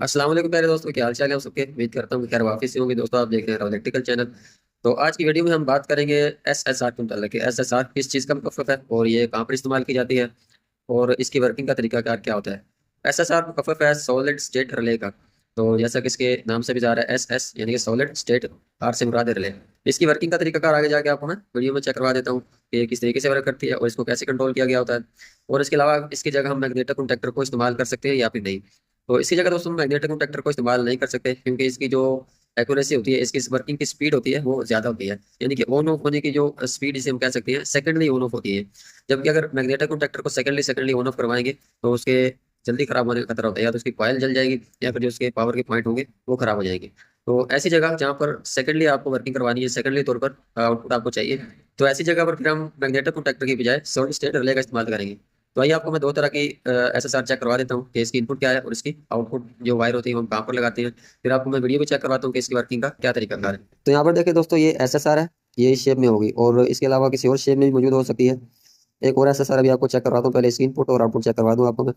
अस्सलाम वालेकुम प्यारे दोस्तों, क्या हाल चाल है आप सबके। उम्मीद करता हूँ कि खैर वाफिस से होंगे। दोस्तों आप देख रहे हैं राव इलेक्ट्रिकल चैनल। तो आज की वीडियो में हम बात करेंगे एसएसआर के मुताल्लिक। एसएसआर किस चीज़ का मुकफ़्फ़फ़ है और ये कहाँ पर इस्तेमाल की जाती है और इसकी वर्किंग का तरीकाकार क्या होता है। एसएसआर मुकफ़्फ़फ़ है सॉलिड स्टेट रिले का। तो जैसा कि इसके नाम से भी जा रहा है एस एस यानी कि सॉलिड स्टेट, आर से मुराद है रिले। इसकी वर्किंग का तरीकाकार आगे जाके आपको मैं वीडियो में चेक करवा देता हूँ कि किस तरीके से वर्क करती है और इसको कैसे कंट्रोल किया गया होता है। और इसके अलावा इसकी जगह हम मैग्नेटिक कॉन्टैक्टर को इस्तेमाल कर सकते हैं या फिर नहीं। तो इसकी जगह दोस्तों मैग्नेटिक कॉन्टैक्टर को इस्तेमाल नहीं कर सकते क्योंकि इसकी जो एक्यूरेसी होती है, इसकी वर्किंग की स्पीड होती है वो ज़्यादा होती है। यानी कि ऑन ऑफ होने की जो स्पीड इसे हम कह सकते हैं सेकेंडली ऑन ऑफ होती है। जबकि अगर मैग्नेटिक कॉन्टैक्टर को सेकेंडली ऑन ऑफ करवाएंगे तो उसके जल्दी खराब होने का खतरा होता है। या तो उसकी कॉइल जल जाएगी या फिर जो उसके पावर के पॉइंट होंगे वो खराब हो जाएंगे। तो ऐसी जगह जहाँ पर सेकेंडली आपको वर्किंग करवानी है, सेकेंडली तौर पर आउटपुट आपको चाहिए, तो ऐसी जगह पर फिर हम मैग्नेटिक कॉन्टैक्टर की बजाय सॉलिड स्टेट रिले का इस्तेमाल करेंगे। तो आइए आपको मैं दो तरह की एसएसआर चेक करवा देता हूँ कि इसकी इनपुट क्या है और इसकी आउटपुट जो वायर होती है वो हम कहाँ पर लगाते हैं। फिर आपको मैं वीडियो भी चेक करवाता हूँ कि इसकी वर्किंग का क्या तरीका कार है। तो यहाँ पर देखिए दोस्तों, ये एसएसआर है, ये इस शेप में होगी और इसके अलावा किसी और शेप में भी मौजूद हो सकती है। एक और एसएसआर अभी आपको चेक करवाता हूँ, पहले इसकी इनपुट और आउटपुट चेक करवा दूँ आपको मैं।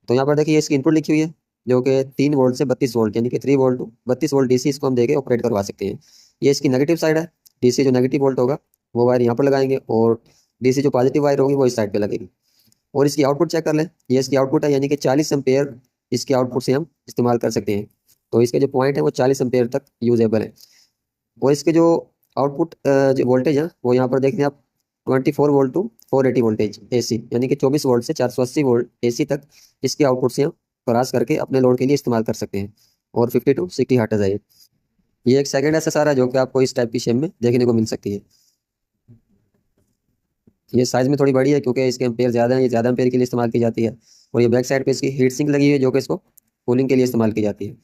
तो यहाँ पर देखिए इसकी इनपुट लिखी हुई है जो कि 3 वोल्ट से 32 वोल्ट, यानी कि 3 वोल्ट 32 वोल्ट डीसी इसको हम देके ऑपरेट करवा सकते हैं। ये इसकी नेगेटिव साइड है। डीसी जो नेगेटिव वोल्ट होगा वो वायर यहाँ पर लगाएंगे और डीसी जो पॉजिटिव वायर होगी वो इस साइड पे लगेगी। और इसकी आउटपुट चेक कर लें, ये इसकी आउटपुट है, यानी कि 40 एम्पेयर इसके आउटपुट से हम इस्तेमाल कर सकते हैं। तो इसके जो पॉइंट है वो 40 एम्पेयर तक यूजेबल है। और इसके जो आउटपुट जो वोल्टेज है वो यहाँ पर देखते हैं आप, 24 वोल्ट टू 480 वोल्टेज एसी, यानी कि 24 वोल्ट से 480 वोल्ट एसी तक इसके आउटपुट से हम क्रॉस करके अपने लोड के लिए इस्तेमाल कर सकते हैं। और 50 to 60 हर्ट्ज है ये एक सेकंड एसएसआर है जो कि आपको इस टाइप की शेप में देखने को मिल सकती है। ये साइज में थोड़ी बड़ी है क्योंकि इसके एम्पेयर ज़्यादा है, ये ज़्यादा एम्पेयर के लिए इस्तेमाल की जाती है। और ये बैक साइड पे इसकी हीट सिंक लगी हुई है जो कि इसको कूलिंग के लिए इस्तेमाल की जाती है।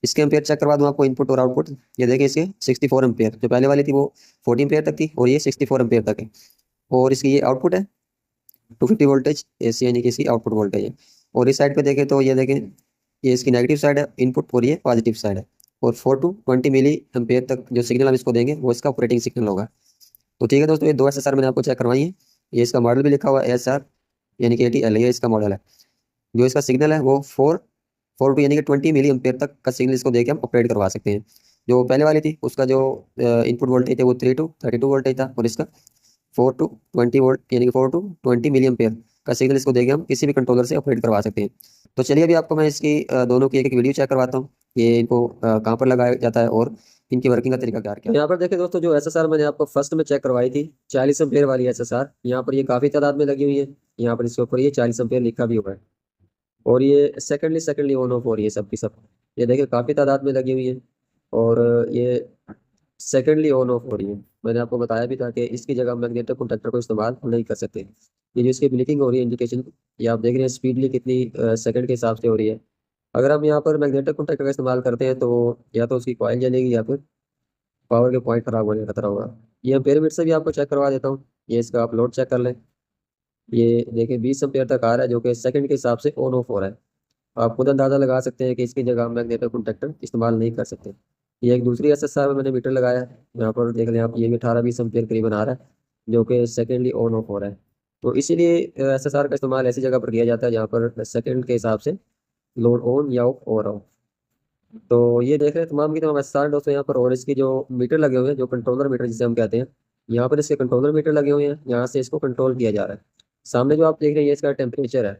इसके एम्पेयर चेक करवा दूँ आपको, इनपुट और आउटपुट। ये देखिए इसके 64 एम्पेयर, जो पहले वाली थी वो 40 एम्पेयर तक थी और ये 64 एम्पेयर तक है। और इसकी ये आउटपुट है 250 वोल्टेज एसी, यानी कि इसकी आउटपुट वोल्टेज है। और इस साइड पे देखें तो ये देखें, ये इसकी नेगेटिव साइड है इनपुट और ये पॉजिटिव साइड है। और 4 to 20 मिली एम्पेयर तक जो सिग्नल हम इसको देंगे वो इसका ऑपरेटिंग सिग्नल होगा। तो ठीक है दोस्तों, ये दो एसएसआर मैंने आपको चेक करवाई है। ये इसका मॉडल भी लिखा हुआ है एस आर, यानी कि 80L, ये इसका मॉडल है। जो इसका सिग्नल है वो फोर टू यानी कि 20 मिली एम्पेयर तक का सिग्नल इसको देके हम ऑपरेट करवा सकते हैं। जो पहले वाली थी उसका जो इनपुट वोल्टेज थे वो 3 to 32 वोल्टेज था, और इसका 4 to 20 वोल्ट यानी कि 4 to 20 मिली एम्पेयर का सिग्नल इसको देके हम किसी भी कंट्रोलर से ऑपरेट करवा सकते हैं। तो चलिए अभी आपको मैं इसकी दोनों की एक एक वीडियो चेक करवाता हूँ, ये इनको कहाँ पर लगाया जाता है और इनकी वर्किंग का तरीका क्या है। यहाँ पर देखिए दोस्तों, जो एसएसआर मैंने आपको फर्स्ट में चेक करवाई थी 40 एम्पेयर वाली एसएसआर, यहाँ पर ये काफ़ी तादाद में लगी हुई है। यहाँ पर इसके ऊपर ये 40 एम्पेयर लिखा भी हुआ है। और ये सेकेंडली सेकेंडली ऑन ऑफ हो रही है सब की सब। ये देखिए काफ़ी तादाद में लगी हुई है और ये सेकेंडली ऑन ऑफ हो रही है। मैंने आपको बताया भी था कि इसकी जगह मैग्नेटिक कॉन्टैक्टर को इस्तेमाल नहीं कर सकते। ये जो इसकी ब्लिंकिंग हो रही है इंडिकेशन, ये आप देख रहे हैं स्पीडली कितनी सेकंड के हिसाब से हो रही है। अगर हम यहाँ पर मैग्नेटिक कॉन्टैक्टर का इस्तेमाल करते हैं तो या तो उसकी कॉइल जलेगी या फिर पावर के पॉइंट खराब होने का खतरा होगा। ये एम्पेयर मीटर से भी आपको चेक करवा देता हूँ। ये इसका आप लोड चेक कर लें, ये देखिए 20 एम्पेयर तक आ रहा है जो कि सेकंड के हिसाब से ऑन ऑफ हो रहा है। आप खुद अंदाज़ा लगा सकते हैं कि इसकी जगह हम मैग्नेटिक कॉन्टैक्टर इस्तेमाल नहीं कर सकते। ये एक दूसरी एसएसआर में मैंने मीटर लगाया है, यहाँ पर देख लें आप, ये भी 18-20 एम्पेयर करीबन आ रहा है जो कि सेकेंडली ऑन ऑफ हो रहा है। तो इसीलिए एसएसआर का इस्तेमाल ऐसी जगह पर किया जाता है जहाँ पर सेकंड के हिसाब से लोड ऑन या ऑफ हो रहा हो। तो ये देख रहे हैं तमाम की तमाम एसएसआर दोस्तों यहाँ पर। और इसकी जो मीटर लगे हुए हैं, जो कंट्रोलर मीटर जिसे हम कहते हैं, यहाँ पर इसके कंट्रोलर मीटर लगे हुए हैं, यहाँ से इसको कंट्रोल किया जा रहा है। सामने जो आप देख रहे हैं ये इसका टेम्परेचर है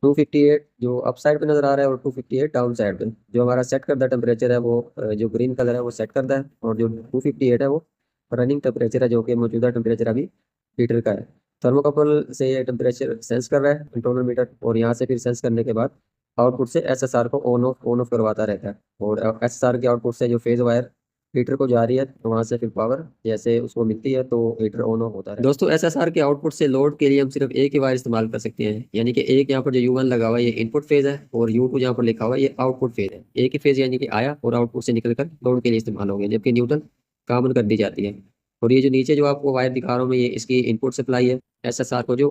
258 जो अप साइड पे नजर आ रहा है और 258 डाउन साइड पे। जो हमारा सेट करदा टेम्परेचर है वो जो ग्रीन कलर है वो सेट करदा है, और जो 258 है वो रनिंग टेम्परेचर है जो कि मौजूदा टेम्परेचर अभी हीटर का है। थर्मोकपल से ये टेम्परेचर सेंस कर रहा है कंट्रोलर मीटर, और यहाँ से फिर सेंस करने के बाद आउटपुट से एसएसआर को ऑन ऑफ करवाता रहता है। और एसएसआर के आउटपुट से जो फेज वायर हीटर को जा रही है तो वहाँ से फिर पावर जैसे उसको मिलती है तो हीटर ऑन ऑफ होता है। दोस्तों एसएसआर के आउटपुट से लोड के लिए हम सिर्फ एक ही वायर इस्तेमाल कर सकते हैं, यानी कि एक यहाँ पर जो U1 लगा हुआ है ये इनपुट फेज है और U2 जहाँ पर लिखा हुआ है ये आउटपुट फेज है। एक ही फेज यानी कि आया और आउटपुट से निकलकर लोड के लिए इस्तेमाल हो गया, जबकि न्यूट्रल कॉमन कर दी जाती है। और ये जो नीचे जो आपको वायर दिखा रहा हूँ मैं, ये इसकी इनपुट सप्लाई है। एसएसआर को जो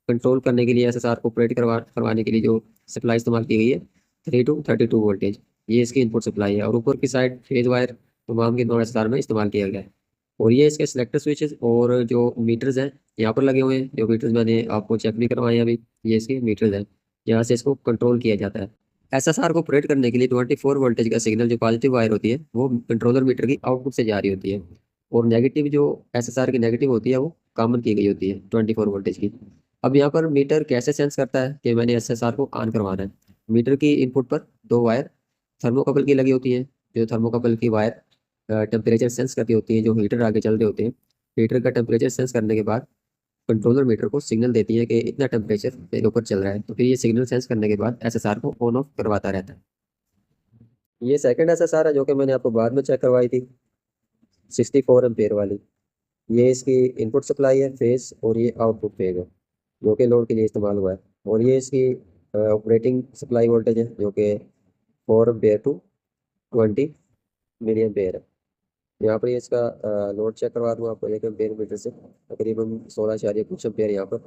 कंट्रोल करने के लिए, एसएसआर को ऑपरेट करवाने के लिए जो सप्लाई इस्तेमाल की गई है 3 to 32 वोल्टेज, ये इसकी इनपुट सप्लाई है। और ऊपर की साइड फेज वायर तमाम के नॉन एसएसआर में इस्तेमाल किया गया है। और ये इसके सिलेक्टर स्विचेस और जो मीटर्स हैं यहाँ पर लगे हुए हैं। जो मीटर्स मैंने आपको चेक भी करवाए हैं अभी, ये इसके मीटर्स हैं, यहाँ से इसको कंट्रोल किया जाता है। एसएसआर को ऑपरेट करने के लिए 24 वोल्टेज का सिग्नल जो पॉजिटिव वायर होती है वो कंट्रोलर मीटर की आउटपुट से जा रही होती है, और नेगेटिव जो एसएसआर की नेगेटिव होती है वो कॉमन की गई होती है 24 वोल्टेज की। अब यहाँ पर मीटर कैसे सेंस करता है कि मैंने एसएसआर को ऑन करवाना है। मीटर की इनपुट पर दो वायर थर्मोकपल की लगी होती है। जो थर्मोकपल की वायर टेम्परेचर सेंस करती होती है, जो हीटर आगे चल रहे होते हैं। हीटर का टेम्परेचर सेंस करने के बाद कंट्रोलर मीटर को सिग्नल देती है कि इतना टेम्परेचर मेरे ऊपर चल रहा है, तो फिर ये सिग्नल सेंस करने के बाद एसएसआर को ऑन ऑफ करवाता रहता है। ये सेकंड एसएसआर है जो कि मैंने आपको बाद में चेक करवाई थी, 64 एम्पेयर वाली। ये इसकी इनपुट सप्लाई है फेज, और ये आउटपुट फेज है जो कि लोड के लिए इस्तेमाल हुआ है। और ये इसकी ऑपरेटिंग सप्लाई वोल्टेज है जो कि 4 एम्पेयर टू 20 मिली एम्पेयर है। यहाँ पर ये इसका लोड चेक करवा दूँ आपको 1 एम्पेयर मीटर से तकरीबन 16 कुछ एम्पेयर यहाँ पर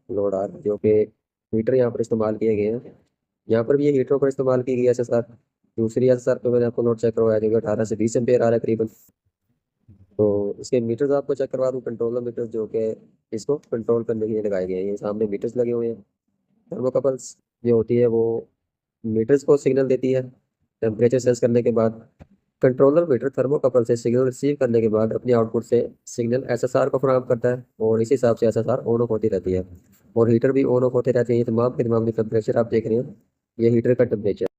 लोड आ रहा है, जो कि मीटर यहाँ पर इस्तेमाल किए गए हैं। यहाँ पर भी ये हीटरों पर इस्तेमाल की गई एसएसआर। दूसरी एसएसआर पे मैंने आपको लोड चेक करवाया जो कि 18 से 20 एम्पेयर आ रहा है करीबन। तो इसके मीटर्स आपको चेक करवा दूँ, कंट्रोलर मीटर्स जो कि इसको कंट्रोल करने के लिए लगाए गए हैं। ये सामने मीटर्स लगे हुए हैं। थर्मोकपल्स जो होती है वो मीटर्स को सिग्नल देती है टेम्परेचर सेंस करने के बाद। कंट्रोलर मीटर थर्मोकपल से सिग्नल रिसीव करने के बाद अपनी आउटपुट से सिग्नल एसएसआर को फराहम करता है, और इसी हिसाब से एसएसआर ऑन ऑफ होती रहती है, और हीटर भी ऑन ऑफ होते रहते हैं। ये तमाम के तमाम टेम्परेचर आप देख रहे हैं, ये हीटर का टेम्परेचर।